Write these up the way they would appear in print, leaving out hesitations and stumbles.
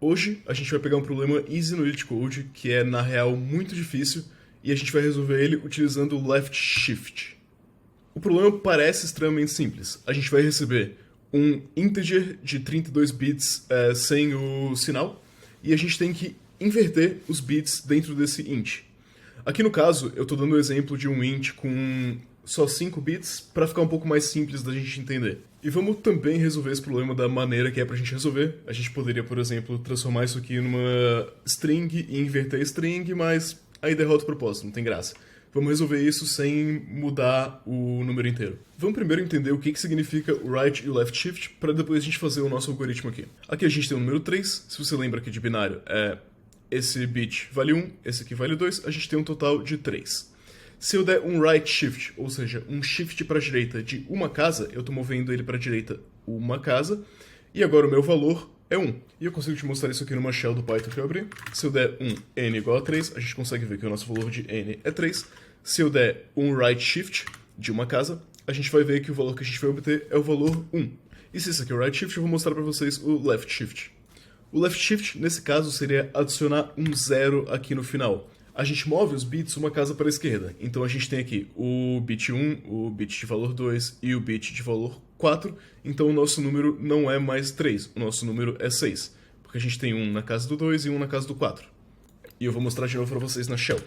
Hoje a gente vai pegar um problema easy no LeetCode, que é na real muito difícil, e a gente vai resolver ele utilizando o left shift. O problema parece extremamente simples. A gente vai receber um integer de 32 bits sem o sinal, e a gente tem que inverter os bits dentro desse int. Aqui no caso, eu estou dando o exemplo de um int com só 5 bits para ficar um pouco mais simples da gente entender. E vamos também resolver esse problema da maneira que é pra gente resolver. A gente poderia, por exemplo, transformar isso aqui numa string e inverter a string, mas aí derrota o propósito, não tem graça. Vamos resolver isso sem mudar o número inteiro. Vamos primeiro entender o que significa o right e o left shift, para depois a gente fazer o nosso algoritmo aqui. Aqui a gente tem o número 3, se você lembra aqui de binário, esse bit vale 1, esse aqui vale 2, a gente tem um total de 3. Se eu der um right shift, ou seja, um shift para a direita de uma casa, eu estou movendo ele para a direita uma casa, e agora o meu valor é 1. E eu consigo te mostrar isso aqui numa shell do Python que eu abri. Se eu der um n igual a 3, a gente consegue ver que o nosso valor de n é 3. Se eu der um right shift de uma casa, a gente vai ver que o valor que a gente vai obter é o valor 1. E se isso aqui é o right shift, eu vou mostrar para vocês o left shift. O left shift, nesse caso, seria adicionar um 0 aqui no final. A gente move os bits uma casa para a esquerda. Então a gente tem aqui o bit 1, o bit de valor 2 e o bit de valor 4. Então o nosso número não é mais 3, o nosso número é 6. Porque a gente tem um na casa do 2 e um na casa do 4. E eu vou mostrar de novo para vocês na shell.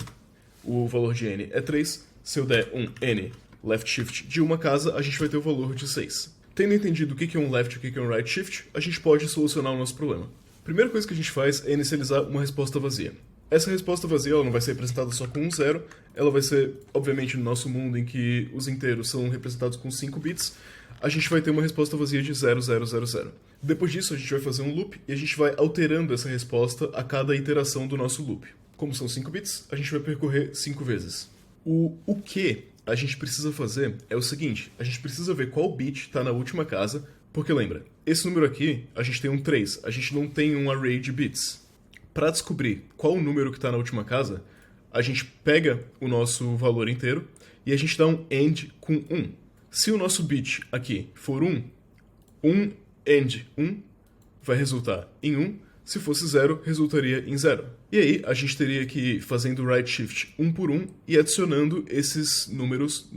O valor de n é 3. Se eu der um n left shift de uma casa, a gente vai ter o valor de 6. Tendo entendido o que é um left e o que é um right shift, a gente pode solucionar o nosso problema. A primeira coisa que a gente faz é inicializar uma resposta vazia. Essa resposta vazia ela não vai ser representada só com um 0, ela vai ser, obviamente, no nosso mundo em que os inteiros são representados com 5 bits, a gente vai ter uma resposta vazia de 0, 0, 0, 0. Depois disso, a gente vai fazer um loop e a gente vai alterando essa resposta a cada iteração do nosso loop. Como são 5 bits, a gente vai percorrer 5 vezes. O que a gente precisa fazer é o seguinte, a gente precisa ver qual bit está na última casa, porque lembra, esse número aqui, a gente tem um 3, a gente não tem um array de bits. Para descobrir qual o número que está na última casa, a gente pega o nosso valor inteiro e a gente dá um AND com 1. Se o nosso bit aqui for 1, AND 1 vai resultar em 1. Se fosse 0, resultaria em 0. E aí, a gente teria que ir fazendo right shift 1 por 1 e adicionando esses números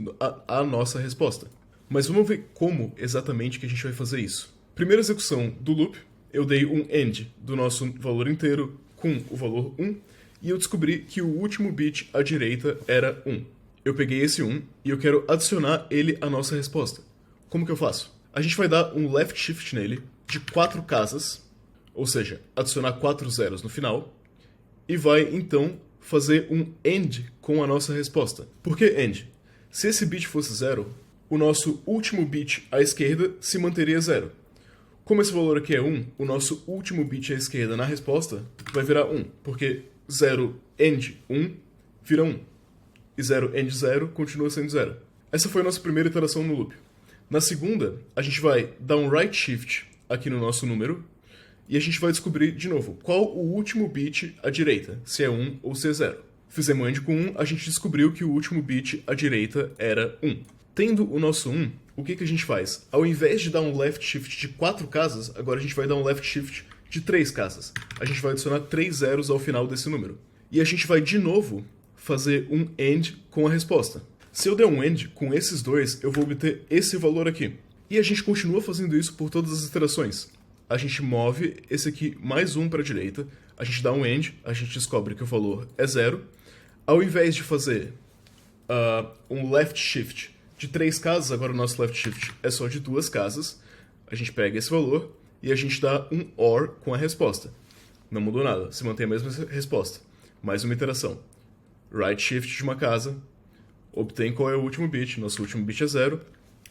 à nossa resposta. Mas vamos ver como exatamente que a gente vai fazer isso. Primeira execução do loop, eu dei um AND do nosso valor inteiro com o valor 1, e eu descobri que o último bit à direita era 1. Eu peguei esse 1 e eu quero adicionar ele à nossa resposta. Como que eu faço? A gente vai dar um left shift nele de 4 casas, ou seja, adicionar 4 zeros no final, e vai então fazer um AND com a nossa resposta. Por que AND? Se esse bit fosse 0, o nosso último bit à esquerda se manteria 0. Como esse valor aqui é 1, o nosso último bit à esquerda na resposta vai virar 1, porque 0 AND 1 vira 1, e 0 AND 0 continua sendo 0. Essa foi a nossa primeira iteração no loop. Na segunda, a gente vai dar um right shift aqui no nosso número, e a gente vai descobrir, de novo, qual o último bit à direita, se é 1 ou se é 0. Fizemos AND com 1, a gente descobriu que o último bit à direita era 1. Tendo o nosso 1, o que a gente faz? Ao invés de dar um left shift de 4 casas, agora a gente vai dar um left shift de 3 casas. A gente vai adicionar 3 zeros ao final desse número. E a gente vai, de novo, fazer um AND com a resposta. Se eu der um AND com esses dois, eu vou obter esse valor aqui. E a gente continua fazendo isso por todas as iterações. A gente move esse aqui mais um para a direita, a gente dá um AND, a gente descobre que o valor é 0. Ao invés de fazer um left shift de 3 casas, agora o nosso left shift é só de 2 casas. A gente pega esse valor e a gente dá um OR com a resposta. Não mudou nada, se mantém a mesma resposta. Mais uma iteração. Right shift de uma casa, obtém qual é o último bit, nosso último bit é 0.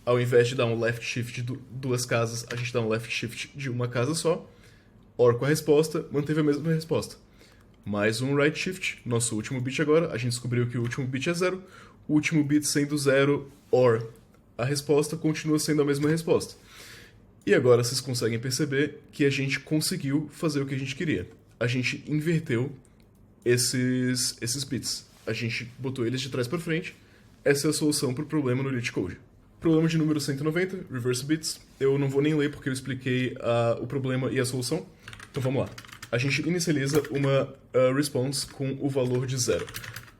Ao invés de dar um left shift de 2 casas, a gente dá um left shift de uma casa só. OR com a resposta, manteve a mesma resposta. Mais um right shift, nosso último bit agora, a gente descobriu que o último bit é 0. O último bit sendo 0, OR. A resposta continua sendo a mesma resposta. E agora vocês conseguem perceber que a gente conseguiu fazer o que a gente queria. A gente inverteu esses bits. A gente botou eles de trás para frente. Essa é a solução para o problema no LeetCode. Problema de número 190, reverse bits. Eu não vou nem ler porque eu expliquei o problema e a solução. Então vamos lá. a gente inicializa uma response com o valor de 0.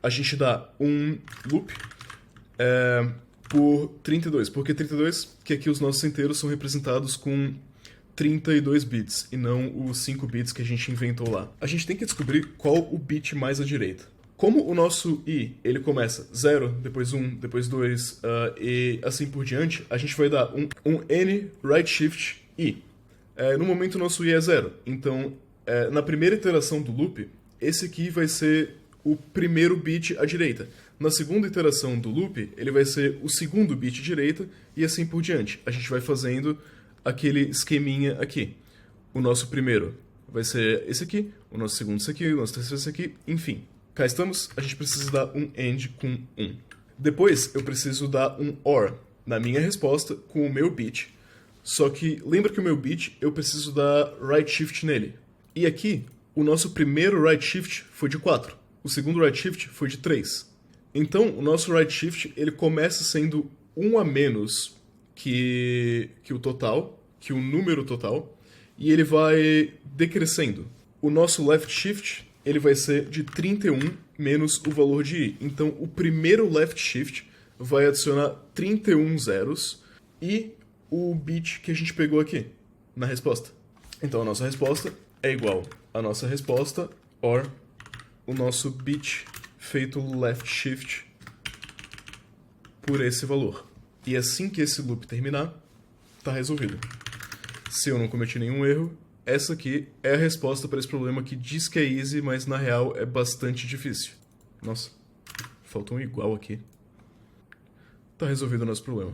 A gente dá um loop por 32. Por que 32? Porque aqui os nossos inteiros são representados com 32 bits, e não os 5 bits que a gente inventou lá. A gente tem que descobrir qual o bit mais à direita. Como o nosso i, ele começa 0, depois 1, depois 2, e assim por diante, a gente vai dar um n right shift i. No momento o nosso i é 0, então na primeira iteração do loop, esse aqui vai ser o primeiro bit à direita. Na segunda iteração do loop, ele vai ser o segundo bit à direita, e assim por diante. A gente vai fazendo aquele esqueminha aqui. O nosso primeiro vai ser esse aqui, o nosso segundo esse aqui, o nosso terceiro esse aqui, enfim. Cá estamos, a gente precisa dar um AND com 1. Depois, eu preciso dar um OR na minha resposta com o meu bit. Só que, lembra que o meu bit, eu preciso dar right shift nele. E aqui, o nosso primeiro right shift foi de 4. O segundo right shift foi de 3. Então, o nosso right shift, ele começa sendo 1 a menos que o total, que o número total, e ele vai decrescendo. O nosso left shift, ele vai ser de 31 menos o valor de i. Então, o primeiro left shift vai adicionar 31 zeros e o bit que a gente pegou aqui na resposta. Então, a nossa resposta é igual à nossa resposta, or o nosso bit feito left shift por esse valor. E assim que esse loop terminar, tá resolvido. Se eu não cometi nenhum erro, essa aqui é a resposta para esse problema que diz que é easy, mas na real é bastante difícil. Nossa, faltou um igual aqui. Tá resolvido o nosso problema.